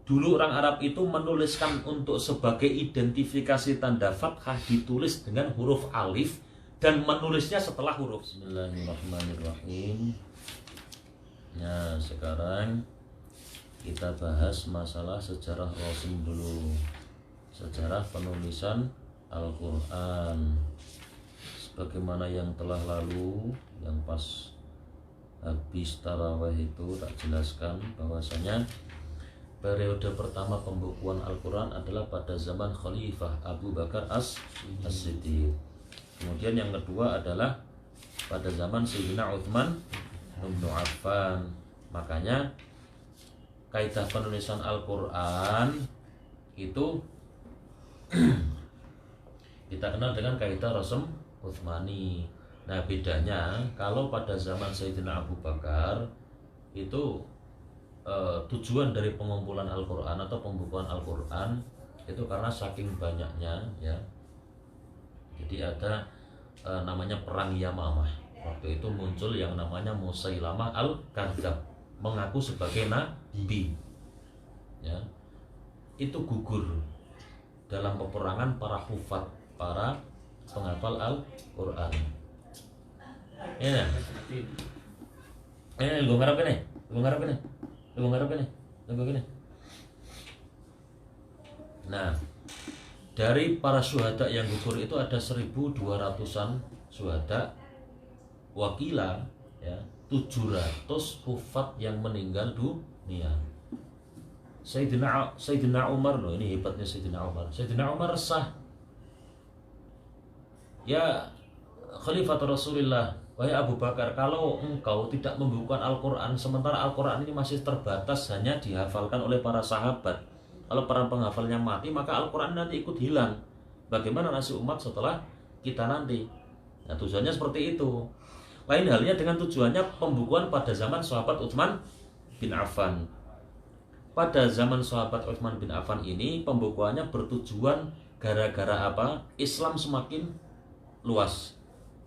Dulu orang Arab itu menuliskan untuk sebagai identifikasi tanda fathah ditulis dengan huruf alif dan menulisnya setelah huruf. Bismillahirrahmanirrahim. Nah, sekarang kita bahas masalah sejarah Rasul dulu. Sejarah penulisan Al-Quran. Sebagaimana yang telah lalu, yang pas habis tarawih itu tak jelaskan bahwasanya periode pertama pembukuan Al-Quran adalah pada zaman Khalifah Abu Bakar As-Siddiq. Kemudian yang kedua adalah pada zaman Sayyidina Utsman bin Affan. Makanya kaidah penulisan Al-Quran itu kita kenal dengan kaidah Rasm Utsmani. Nah, bedanya kalau pada zaman Sayyidina Abu Bakar itu tujuan dari pengumpulan Al-Quran atau pembukuan Al-Quran itu karena saking banyaknya ya. Jadi ada namanya perang Yamamah. Waktu itu muncul yang namanya Musailamah Al-Kadzdzab, mengaku sebagai nabi. Ya. Itu gugur dalam peperangan para hufat, para penghafal Al-Quran. Ya. Gue ngarep ini. Nah, dari para syuhada yang gugur itu ada 1.200-an syuhada, wakila ya 700 hufat yang meninggal dunia. Sayyidina Umar loh, ini hebatnya Sayyidina Umar. Sayyidina Umar resah. Ya Khalifat Rasulullah, wahai Abu Bakar, kalau engkau tidak membukukan Al-Quran, sementara Al-Quran ini masih terbatas hanya dihafalkan oleh para sahabat, kalau para penghafalnya mati, maka Al-Quran nanti ikut hilang. Bagaimana nasib umat setelah kita nanti? Nah, tujuannya seperti itu. Lain halnya dengan tujuannya pembukuan pada zaman sahabat Utsman bin Affan. Pada zaman sahabat Utsman bin Affan ini pembukuannya bertujuan gara-gara apa? Islam semakin luas,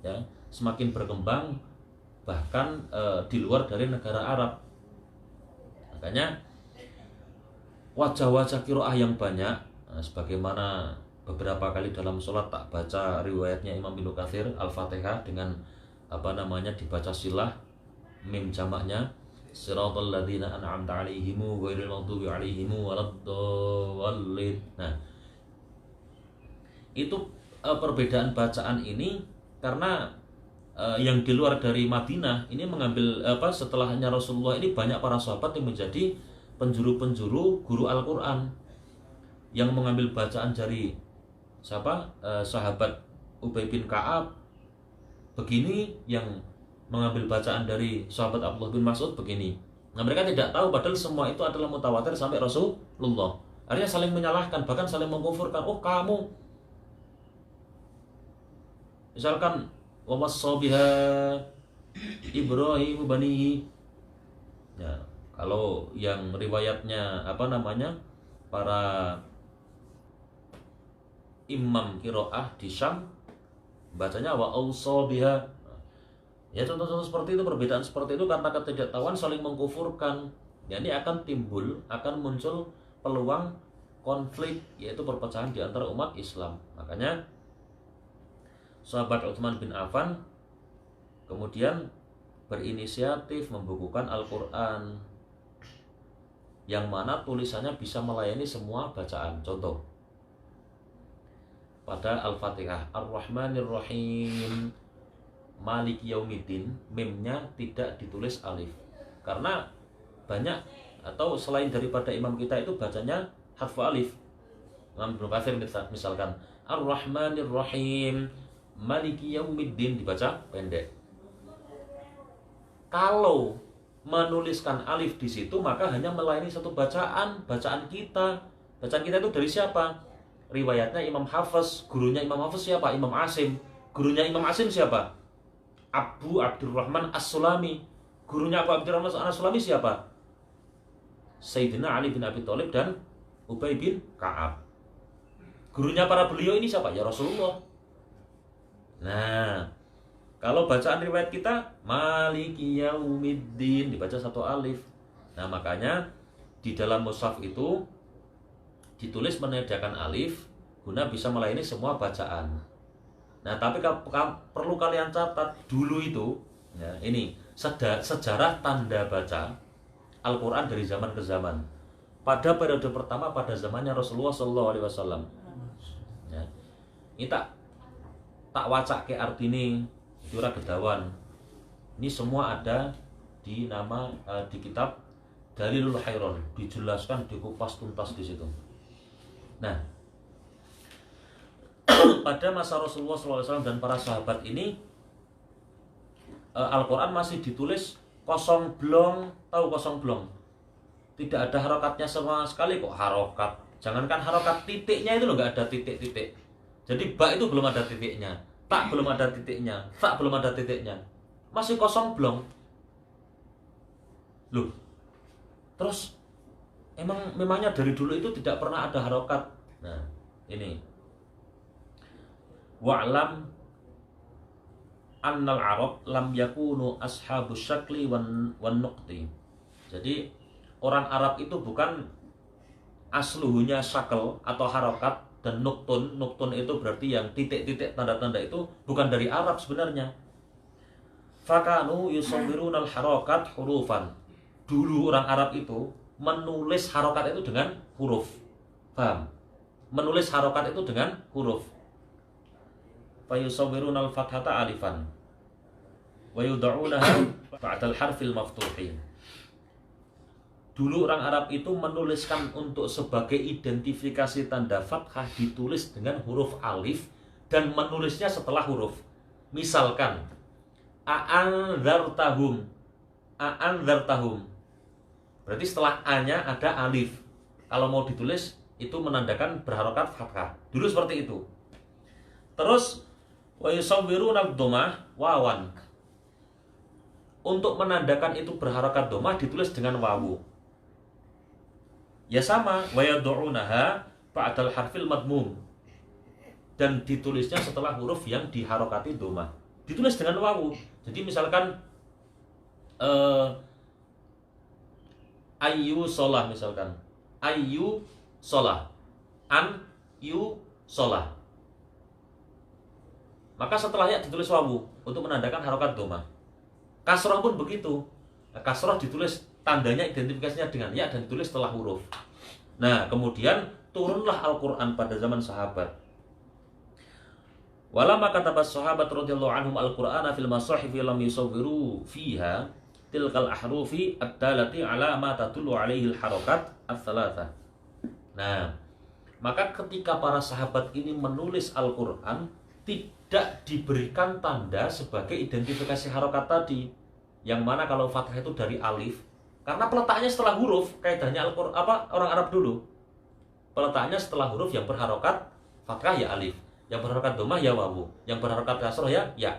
ya, semakin berkembang bahkan di luar dari negara Arab. Makanya wajah-wajah qiraah yang banyak, sebagaimana beberapa kali dalam sholat tak baca riwayatnya Imam Ibnu Katsir Al-Fatihah dengan dibaca silah mim jamaknya siratal ladzina an'amta 'alaihim ghairil maghdubi 'alaihim waladdallin. Nah, itu perbedaan bacaan ini karena yang di luar dari Madinah ini mengambil setelahnya Rasulullah ini banyak para sahabat yang menjadi penjuru-penjuru guru Al-Quran, yang mengambil bacaan dari sahabat Ubay bin Ka'ab begini, yang mengambil bacaan dari sahabat Abdullah bin Mas'ud begini. Nah, mereka tidak tahu padahal semua itu adalah mutawatir sampai Rasulullah. Artinya saling menyalahkan, bahkan saling mengkufurkan. Oh, kamu misalkan wa wassabiha Ibrahim banihi. Ya, kalau yang riwayatnya para imam qiraah di Syam bacanya wa ausabiha. Ya, contoh-contoh seperti itu, perbedaan seperti itu karena ketidaktahuan saling mengkufurkan. Ya, ini akan muncul peluang konflik, yaitu perpecahan di antara umat Islam. Makanya sahabat Utsman bin Affan kemudian berinisiatif membukukan Al-Quran yang mana tulisannya bisa melayani semua bacaan. Contoh pada Al-Fatihah, Ar-Rahmanir-Rahim, Maliki Yaumiddin, mimnya tidak ditulis alif karena banyak atau selain daripada imam kita itu bacanya harfu alif. Imam Ibnu Katsir misalkan Ar-Rahmanir-Rahim, Maliki Yaumiddin dibaca pendek. Kalau menuliskan alif di situ maka hanya melayani satu bacaan kita. Bacaan kita itu dari siapa? Riwayatnya Imam Hafiz, gurunya Imam Hafiz siapa? Imam Asim. Gurunya Imam Asim siapa? Abu Abdurrahman As-Sulami. Gurunya Abu Abdurrahman As-Sulami siapa? Sayyidina Ali bin Abi Thalib dan Ubay bin Ka'ab. Gurunya para beliau ini siapa? Ya Rasulullah. Nah, kalau bacaan riwayat kita Maliki Yaumiddin dibaca satu alif. Nah, makanya di dalam mushaf itu ditulis meniadakan alif guna bisa melayani semua bacaan. Nah, tapi perlu kalian catat dulu itu, ya, ini sejarah tanda baca Al-Quran dari zaman ke zaman. Pada periode pertama pada zamannya Rasulullah SAW, ya, ini tak wacak ke artine ora gedawan. Ini semua ada di di kitab Dalilul Hairon, dijelaskan, dikupas tuntas di situ. Nah, pada masa Rasulullah SAW dan para sahabat ini, Al-Quran masih ditulis kosong blong, tahu kosong blong? Tidak ada harokatnya sama sekali kok. Harokat, jangankan harokat, titiknya itu loh, nggak ada titik-titik. Jadi ba itu belum ada titiknya, tak belum ada titiknya, tak belum ada titiknya, masih kosong blong. Loh, terus memangnya dari dulu itu tidak pernah ada harokat. Nah, ini wa'lam annal Arab lam yakunu ashabus syakli wan nuqti. Jadi orang Arab itu bukan asluhunya syakl atau harokat dan nuktun. Nuktun itu berarti yang titik-titik tanda-tanda itu bukan dari Arab sebenarnya. Fakanu yusawwirunal harokat hurufan. Dulu orang Arab itu menulis harokat itu dengan huruf. Paham? Menulis harokat itu dengan huruf. Fayusawwirunal fathata alifan wa yud'unaha ba'dal harfil maftuhin. Dulu orang Arab itu menuliskan untuk sebagai identifikasi tanda fathah ditulis dengan huruf alif dan menulisnya setelah huruf. Misalkan a'anzartahum, a'anzartahum. Berarti setelah A-nya ada alif. Kalau mau ditulis itu menandakan berharokat fathah. Dulu seperti itu. Terus wa yusawwiruna dhammah wawan. Untuk menandakan itu berharokat dhammah ditulis dengan wawu. Ya sama, wa yad'unaha ba'dal harfil madmum. Dan ditulisnya setelah huruf yang diharokati dhammah. Ditulis dengan wawu. Jadi misalkan ayyu sholah, misalkan ayyu sholah, an yu sholah, maka setelahnya ditulis wawu untuk menandakan harokat dhammah. Kasroh pun begitu. Kasroh ditulis tandanya identifikasinya dengan ya dan ditulis setelah huruf. Nah, kemudian turunlah Al-Quran pada zaman sahabat. Walamma katabas sahabat radhiyallahu anhum al-Qur'ana fil masahif lam yusawwiru fiha tilkal ahrufi ad-dalati ala ma tadullu alaihi al-harakat ats-tsalatsah. Nah, maka ketika para sahabat ini menulis Al-Qur'an tidak diberikan tanda sebagai identifikasi harokat tadi, yang mana kalau fathah itu dari alif, karena peletaknya setelah huruf. Kaidahnya Al-Qur'an orang Arab dulu, peletaknya setelah huruf yang berharokat fathah ya alif, yang berharokat dhammah ya wawu, yang berharokat kasroh ya ya.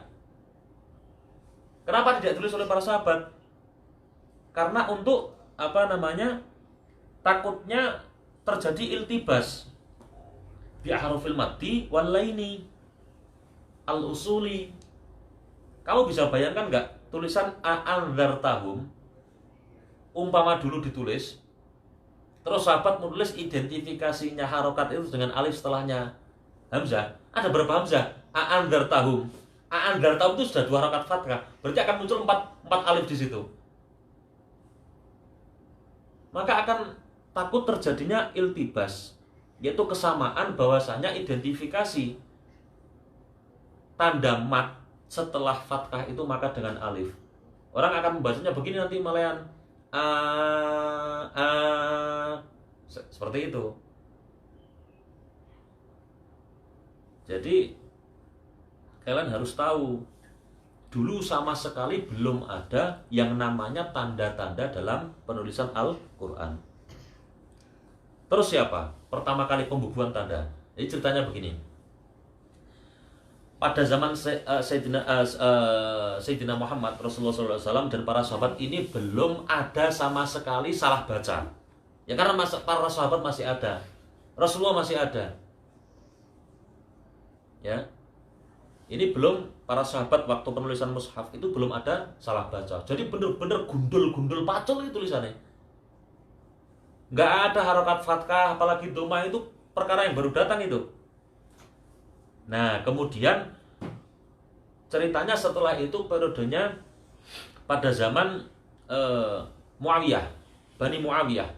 Kenapa tidak ditulis oleh para sahabat? Karena untuk takutnya terjadi iltibas bi ahrufil maddi wal laini al usuli. Kamu bisa bayangkan nggak tulisan a'anzartahum umpama dulu ditulis, terus sahabat menulis identifikasinya harokat itu dengan alif setelahnya hamzah. Ada berapa hamzah? A'anzartahum. A'anzartahum itu sudah 2 harokat fathah, berarti akan muncul 4 alif di situ. Maka akan takut terjadinya iltibas, yaitu kesamaan bahwasanya identifikasi tanda mat setelah fathah itu maka dengan alif. Orang akan membacanya begini nanti malayan seperti itu. Jadi kalian harus tahu, dulu sama sekali belum ada yang namanya tanda-tanda dalam penulisan Al-Quran. Terus siapa? Pertama kali pembubuhan tanda. Jadi ceritanya begini. Pada zaman Sayyidina Muhammad Rasulullah SAW dan para sahabat ini belum ada sama sekali salah baca. Ya karena para sahabat masih ada, Rasulullah masih ada. Ya, ini belum, para sahabat waktu penulisan mushaf itu belum ada salah baca. Jadi bener-bener gundul-gundul pacul itu tulisannya. Nggak ada harokat fathah, apalagi doma, itu perkara yang baru datang itu. Nah, kemudian ceritanya setelah itu periodenya pada zaman Muawiyah, Bani Muawiyah.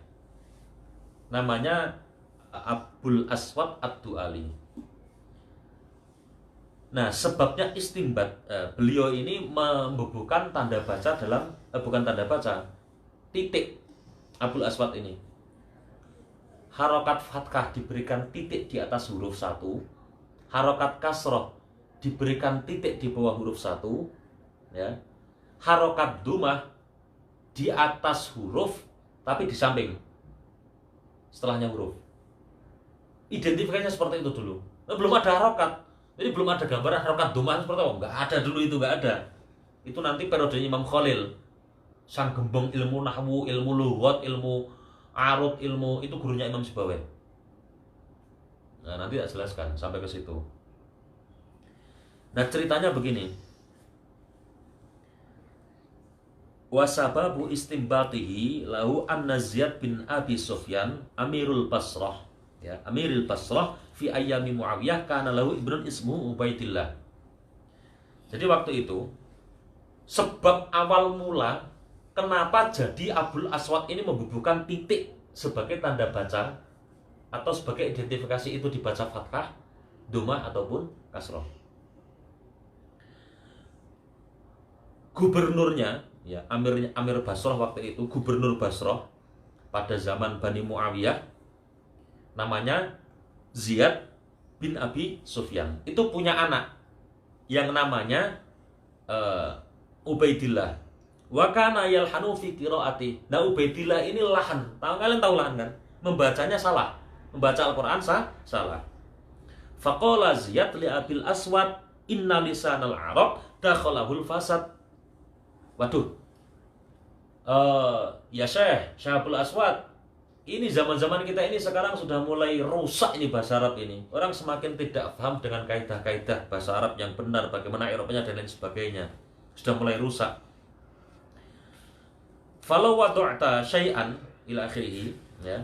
Namanya Abul Aswad Ad-Du'ali. Nah, sebabnya istimbat, beliau ini membubuhkan tanda baca dalam, bukan tanda baca, titik. Abul Aswad ini harokat fathah diberikan titik di atas huruf 1, harokat kasroh diberikan titik di bawah huruf 1, ya. Harokat dumah di atas huruf tapi di samping setelahnya huruf. Identifikasinya seperti itu dulu. Belum ada harokat, jadi belum ada gambaran harokat dumah seperti apa. Nggak ada dulu itu, nggak ada. Itu nanti periode Imam Khalil, sang gembong ilmu nahwu, ilmu lughat, ilmu arut, ilmu itu gurunya Imam Sibawayh. Nah, nanti tak jelaskan sampai ke situ. Nah, ceritanya begini. Wasababu istimbatihi lahu anna Ziyad bin Abi Sufyan Amirul Basrah, ya, Amirul Basrah fi ayyami Muawiyah kana lahu ibnun ismu Ubaidillah. Jadi waktu itu sebab awal mula kenapa jadi Abul Aswad ini membubuhkan titik sebagai tanda baca atau sebagai identifikasi itu dibaca fathah, domah ataupun kasroh. Gubernurnya, ya, Amir Basrah waktu itu, gubernur Basrah pada zaman Bani Muawiyah, namanya Ziyad bin Abi Sufyan. Itu punya anak yang namanya Ubaidillah. Wa kana yalhanu fi qiraati. Nah, Ubaidillah ini lahan. Kalian tahu lahan kan? Membacanya salah. Membaca Al-Qur'an salah. Faqala Ziyad li Abil Aswad inna lisanal Arab dakhalahul fasad. Waduh, ya Syekh Abul Aswad, ini zaman-zaman kita ini sekarang sudah mulai rusak ini bahasa Arab ini. Orang semakin tidak paham dengan kaidah-kaidah bahasa Arab yang benar, bagaimana Eropanya dan lain sebagainya. Sudah mulai rusak. Falau wadu'ta syai'an ila akhirih, ya.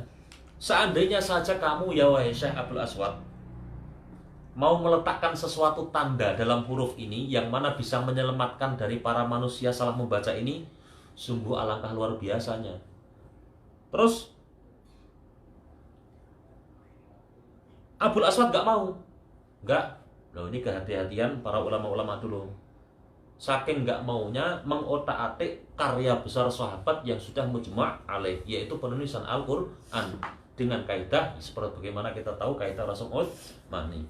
Seandainya saja kamu, ya wahai Syekh Abul Aswad, mau meletakkan sesuatu tanda dalam huruf ini yang mana bisa menyelamatkan dari para manusia salah membaca ini, sungguh alangkah luar biasanya. Terus Abul Aswad gak mau. Enggak. Loh, ini kehati-hatian para ulama-ulama dulu. Saking gak maunya mengotak-atik karya besar sahabat yang sudah mujma' alaih, yaitu penulisan Al-Quran dengan kaidah seperti bagaimana kita tahu kaidah Rasul Utsmani.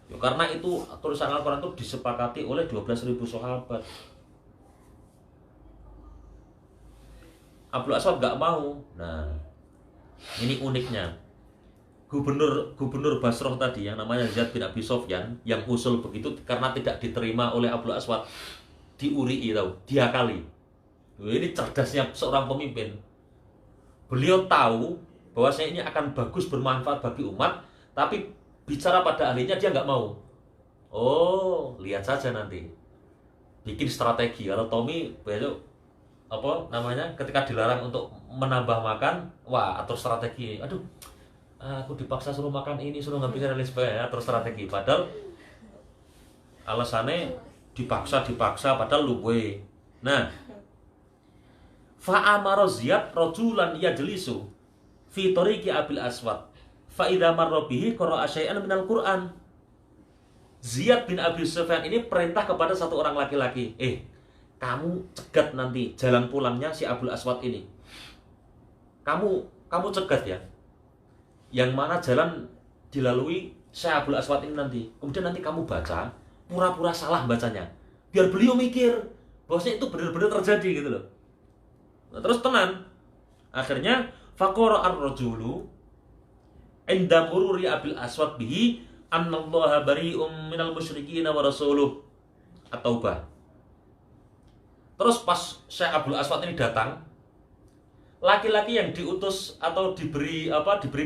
Ya, karena itu tulisan Al-Quran itu disepakati oleh 12.000 sahabat. Abul Aswad gak mau. Nah, ini uniknya. Gubernur Basrah tadi yang namanya Ziyad bin Abi Sufyan yang usul begitu karena tidak diterima oleh Abul Aswad, diurii, tahu, diakali. Ini cerdasnya seorang pemimpin. Beliau tahu bahwasanya ini akan bagus, bermanfaat bagi umat, tapi bicara pada ahlinya dia nggak mau. Oh, lihat saja nanti. Bikin strategi. Kalau Tommy besok ketika dilarang untuk menambah makan, wah, atur strategi. Aduh, aku dipaksa suruh makan ini, suruh ngambil dan lain sebagainya, atur strategi. Padahal alasannya dipaksa padahal luwe. Nah, fa'amara Ziyad rajulan yajlisu fi tariqi Abil Aswad fa idza marra bihi qara'a syai'an minal Qur'an. Ziyad bin Abi Sufyan ini perintah kepada satu orang laki-laki, kamu cegat nanti jalan pulangnya si Abul Aswad ini. Kamu cegat ya. Yang mana jalan dilalui si Abul Aswad ini nanti. Kemudian nanti kamu baca, pura-pura salah bacanya. Biar beliau mikir bahwasanya itu benar-benar terjadi gitu loh. Nah, terus tenang. Akhirnya faqara ar-rajulu inda mururi Abil Aswad bihi annallaha bari'um minal musyrikin wa rasuluh. At-Taubah. Terus pas Syekh Abul Aswad ini datang, laki-laki yang diutus atau diberi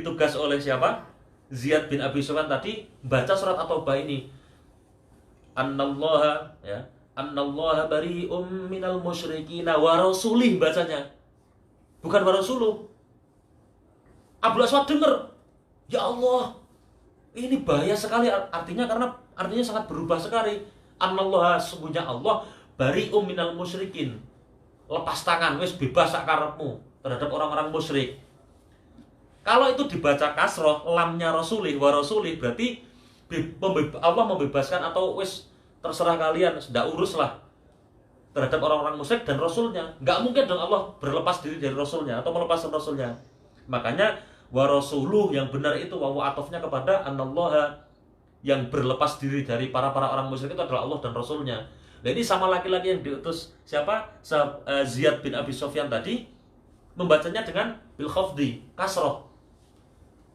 tugas oleh siapa? Ziyad bin Abi Sufyan tadi baca surat At-Taubah ini. Annallaha bari'um minal musyrikin wa rasulih bacanya. bukan wa rasuluh. Abdul Aswad dengar, ya Allah, ini bahaya sekali, artinya sangat berubah sekali. Anallaha, sesungguhnya Allah, bari'um minal musyrikin, lepas tangan, wis bebas sak karepmu terhadap orang-orang musyrik. Kalau itu dibaca kasroh, lamnya rasulih wa rasulih, berarti Allah membebaskan, atau wis terserah kalian, tidak uruslah terhadap orang-orang musyrik dan rasulnya. Nggak mungkin dong Allah berlepas diri dari rasulnya atau melepaskan rasulnya. Makanya wa rasuluh yang benar itu wawu atofnya kepada anallaha, yang berlepas diri dari para orang musyrik itu adalah Allah dan rasulnya. Nah, ini sama laki-laki yang diutus siapa? Ziyad bin Abi Sufyan tadi membacanya dengan bil khafdi, kasroh.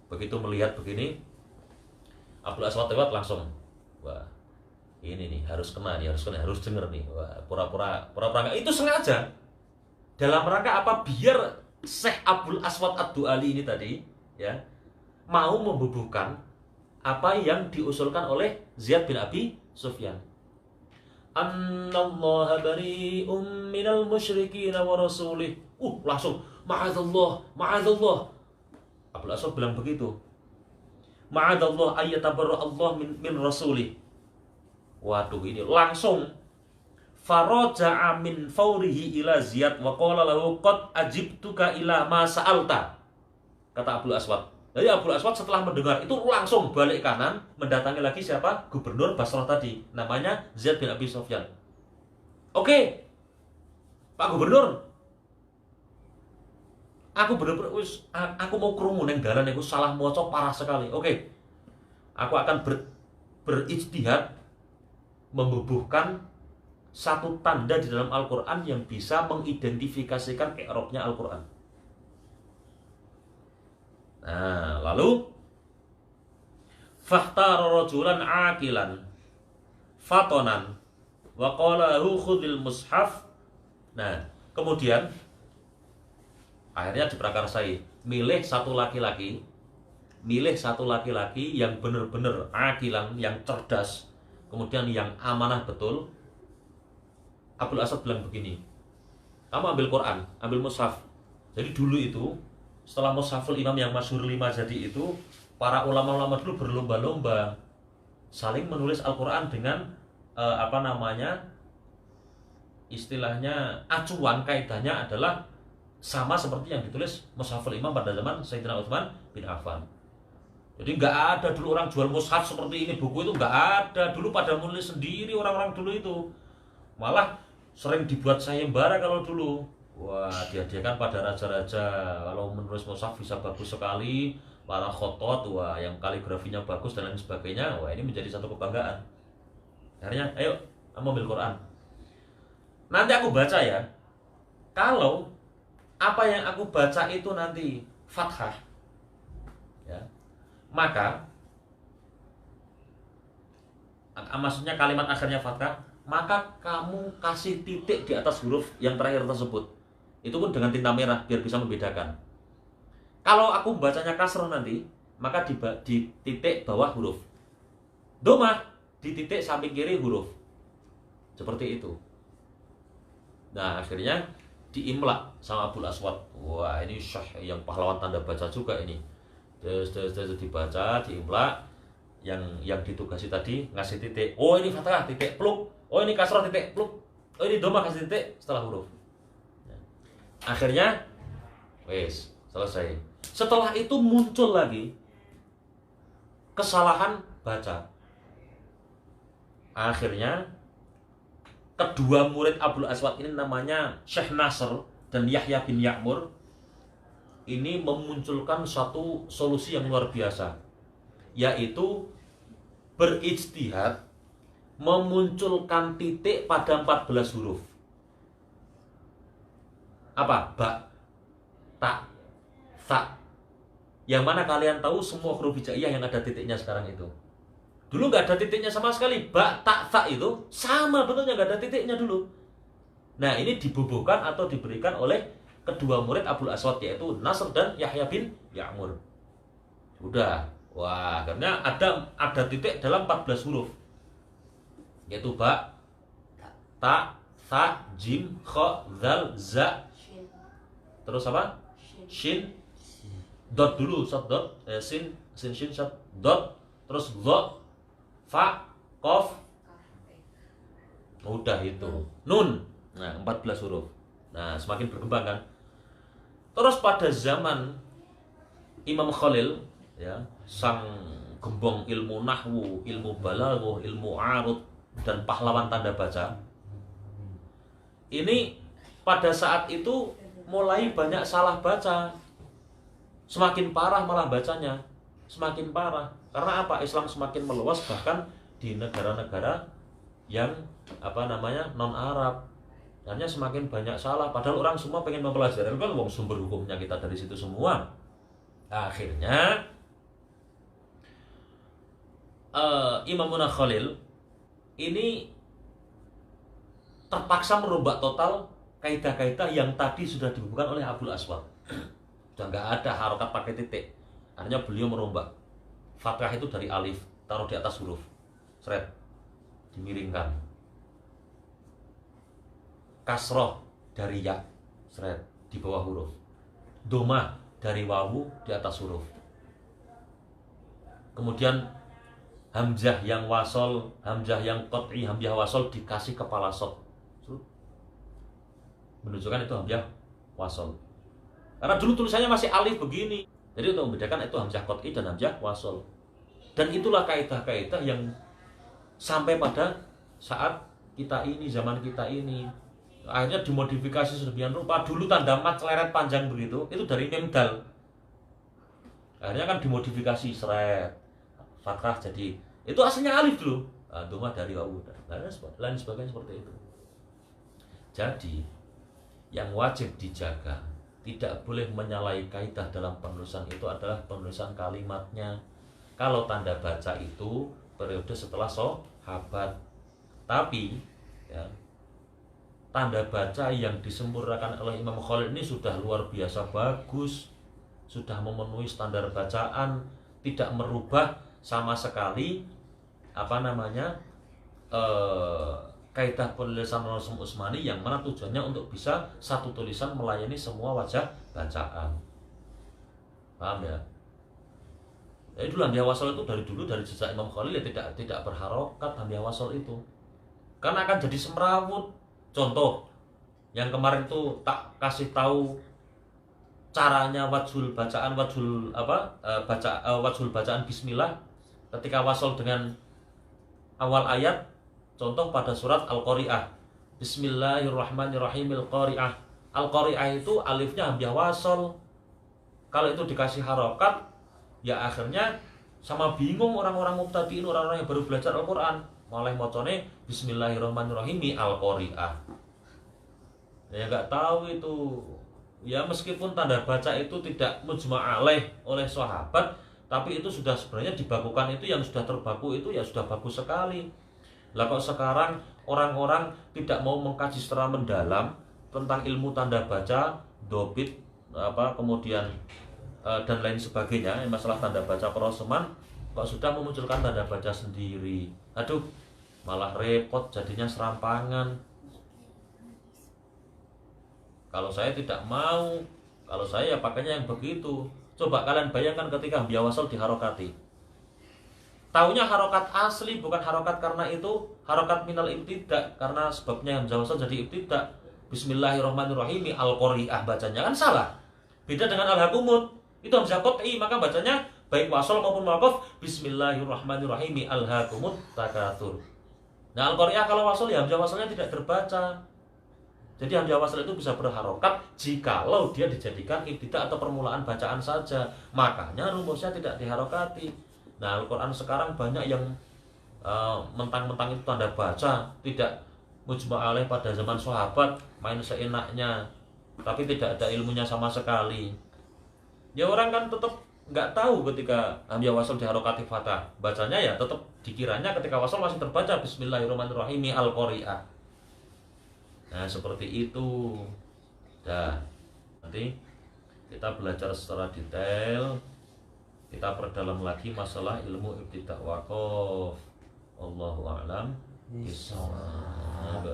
Begitu melihat begini, Abdul Aswad lewat langsung, wah ini nih harus kena nih, harus denger nih. Wah, pura-pura enggak, itu sengaja dalam rangka apa? Biar Syekh Abdul Aswad Ad-Du'ali ini tadi ya mau membubuhkan apa yang diusulkan oleh Ziyad bin Abi Sufyan. Annallaha bari'um minal musyrikin wa rasulih. Langsung ma'adzallah. Abdul Aswad bilang begitu. Ma'adzallah ayyatabarra Allah min rasulih. Waduh, ini langsung faraja'a min fawrihi ila Ziyad wa qala lahu qad ajibtuka ila ma sa'alta, kata Abdul Aswad. Jadi Abdul Aswad setelah mendengar itu langsung balik kanan mendatangi lagi siapa? Gubernur Basrah tadi, namanya Ziyad bin Abi Sufyan. Oke, Pak Gubernur, aku bener-bener aku mau krungu neng dalan aku salah maca parah sekali. Oke, aku akan berijtihad membubuhkan satu tanda di dalam Al-Quran yang bisa mengidentifikasikan i'rabnya Al-Quran. Nah, lalu fahtara rajulan aqilan fatonan wa qala hu khudhil mushaf. Nah, kemudian akhirnya diprakarsai, milih satu laki-laki yang benar-benar aqilan, yang cerdas, kemudian yang amanah betul. Abdul Aswad bilang begini, kamu ambil Quran, ambil mushaf. Jadi dulu itu setelah mushaful imam yang masyhur 5 jadi itu, para ulama-ulama dulu berlomba-lomba saling menulis Al-Quran dengan istilahnya acuan kaidahnya adalah sama seperti yang ditulis mushaful imam pada zaman Sayyidina Utsman bin Affan. Jadi nggak ada dulu orang jual mushaf seperti ini, buku itu nggak ada. Dulu pada menulis sendiri orang-orang dulu itu. Malah sering dibuat sayembara kalau dulu. Wah, dihadiahkan pada raja-raja. Kalau menulis mushaf bisa bagus sekali. Para khotot, wah yang kaligrafinya bagus dan lain sebagainya. Wah, ini menjadi satu kebanggaan. Akhirnya, ayo, kamu ambil Quran. Nanti aku baca ya. Kalau apa yang aku baca itu nanti fathah, ya, maka maksudnya kalimat akhirnya fathah, maka kamu kasih titik di atas huruf yang terakhir tersebut. Itu pun dengan tinta merah biar bisa membedakan. Kalau aku bacanya kasroh nanti, maka di titik bawah huruf domah, di titik samping kiri huruf. Seperti itu. Nah, akhirnya diimla sama Abdul Aswad. Wah, ini Syekh yang pahlawan tanda baca juga ini. Terus dibaca, diimla. Yang ditugasi tadi ngasih titik. Oh, ini fathah titik pluk. Oh, ini kasroh titik pluk. Oh, ini domah kasih titik setelah huruf. Akhirnya wes selesai. Setelah itu muncul lagi kesalahan baca. Akhirnya kedua murid Abdul Aswad ini namanya Syekh Nasr dan Yahya bin Ya'mur ini memunculkan satu solusi yang luar biasa, yaitu berijtihad memunculkan titik pada 14 huruf. Apa? Ba, ta, sa. Yang mana kalian tahu semua huruf hijaiyah yang ada titiknya sekarang itu. Dulu nggak ada titiknya sama sekali. Ba, ta, sa itu sama bentuknya, nggak ada titiknya dulu. Nah, ini dibubuhkan atau diberikan oleh kedua murid Abdul Aswad, yaitu Nasr dan Yahya bin Ya'mur. Udah. Wah, karena ada titik dalam 14 huruf. Yaitu ba, ta, sa, jim, kha, zal, za. terus apa? Shin, dot dulu, shot dot, sin, shin, shot dot, terus dot, fa, kof, udah itu. Nun, nah 14 huruf. Nah semakin berkembang kan. Terus pada zaman Imam Khalil, ya, sang gembong ilmu nahwu, ilmu balaghah, ilmu arud, dan pahlawan tanda baca. Ini pada saat itu mulai banyak salah baca. Semakin parah malah bacanya, semakin parah. Karena apa? Islam semakin meluas bahkan di negara-negara yang non Arab. Hanya semakin banyak salah. Padahal orang semua pengen mempelajari kan, wong sumber hukumnya kita dari situ semua. Akhirnya Imamuna Khalil ini terpaksa merubah total kaidah-kaidah yang tadi sudah dibukukan oleh Abul Aswad. Sudah nggak ada harokat pakai titik. Akhirnya beliau merubah. Fathah itu dari alif, taruh di atas huruf, seret, dimiringkan. Kasroh dari ya, seret, di bawah huruf. Domah dari wawu di atas huruf. Kemudian hamzah yang wasol, hamzah yang qat'i, hamzah wasol dikasih kepala sod, menunjukkan itu hamzah wasol. Karena dulu tulisannya masih alif begini, jadi untuk membedakan itu hamzah qat'i dan hamzah wasol. Dan itulah kaidah-kaidah yang sampai pada saat kita ini, zaman kita ini, akhirnya dimodifikasi sedemikian rupa. Dulu tanda mat celeret panjang begitu, itu dari mim dal. Akhirnya kan dimodifikasi seret, fathah jadi, itu aslinya alif dulu. Domah dari wawu dan lain sebagainya seperti itu. Jadi yang wajib dijaga, tidak boleh menyalahi kaidah dalam penulisan itu adalah penulisan kalimatnya. Kalau tanda baca itu periode setelah sahabat. Tapi ya, tanda baca yang disempurnakan oleh Imam Khalil ini sudah luar biasa bagus, sudah memenuhi standar bacaan, tidak merubah sama sekali kaidah penulisan Rasul Utsmani yang mana tujuannya untuk bisa satu tulisan melayani semua wajah bacaan. Paham ya? Jadi dulu hamzah wasal itu dari jejak Imam Khalil ya tidak berharokat hamzah wasal itu. Karena akan jadi semrawut. Contoh yang kemarin itu tak kasih tahu caranya wajhul bacaan wajhul bacaan bismillah ketika wasal dengan awal ayat. Contoh pada surat Al-Qari'ah, Bismillahirrahmanirrahim Al-Qari'ah. Al-Qari'ah itu alifnya hamzah wasal. Kalau itu dikasih harokat, ya akhirnya sama bingung orang-orang mubtadiin, orang-orang yang baru belajar Al-Quran, malah mocone Bismillahirrahmanirrahim Al-Qari'ah. Ya nggak tahu itu. Ya meskipun tanda baca itu tidak mujma' alaih oleh sahabat, tapi itu sudah sebenarnya dibakukan, itu yang sudah terbaku itu ya sudah bagus sekali. Lah kok sekarang orang-orang tidak mau mengkaji secara mendalam tentang ilmu tanda baca, dobit, kemudian dan lain sebagainya, masalah tanda baca peroseman, kok sudah memunculkan tanda baca sendiri. Aduh, malah repot jadinya serampangan. Kalau saya tidak mau, kalau saya ya pakainya yang begitu. Coba kalian bayangkan ketika hamzah wasal diharokati. Taunya harokat asli, bukan harokat karena itu harokat minal ibtidak, karena sebabnya hamzah wasal jadi ibtidak. Bismillahirrahmanirrahim Al-Qari'ah bacanya kan salah. Beda dengan Al-Hakumut, itu hamzah qat'i, maka bacanya baik wasal maupun waqaf Bismillahirrahmanirrahim Al-Hakumut Takatsur. Nah Al-Qari'ah kalau wasal ya hamzah wasalnya tidak terbaca. Jadi hamzah wasal itu bisa berharokat jikalau dia dijadikan ibtidak atau permulaan bacaan saja. Makanya rumusnya tidak diharokati. Nah Al-Quran sekarang banyak yang mentang-mentang itu tanda baca, tidak mujma' alaih pada zaman sahabat, main seenaknya, tapi tidak ada ilmunya sama sekali. Ya orang kan tetap nggak tahu ketika hamzah wasal diharokati fathah, bacanya ya tetap dikiranya ketika wasal masih terbaca Bismillahirrahmanirrahim Al-Qari'ah. Nah seperti itu. Dah, nanti kita belajar secara detail, kita perdalam lagi masalah ilmu ibtidak waqaf. Allahu a'lam bishawab.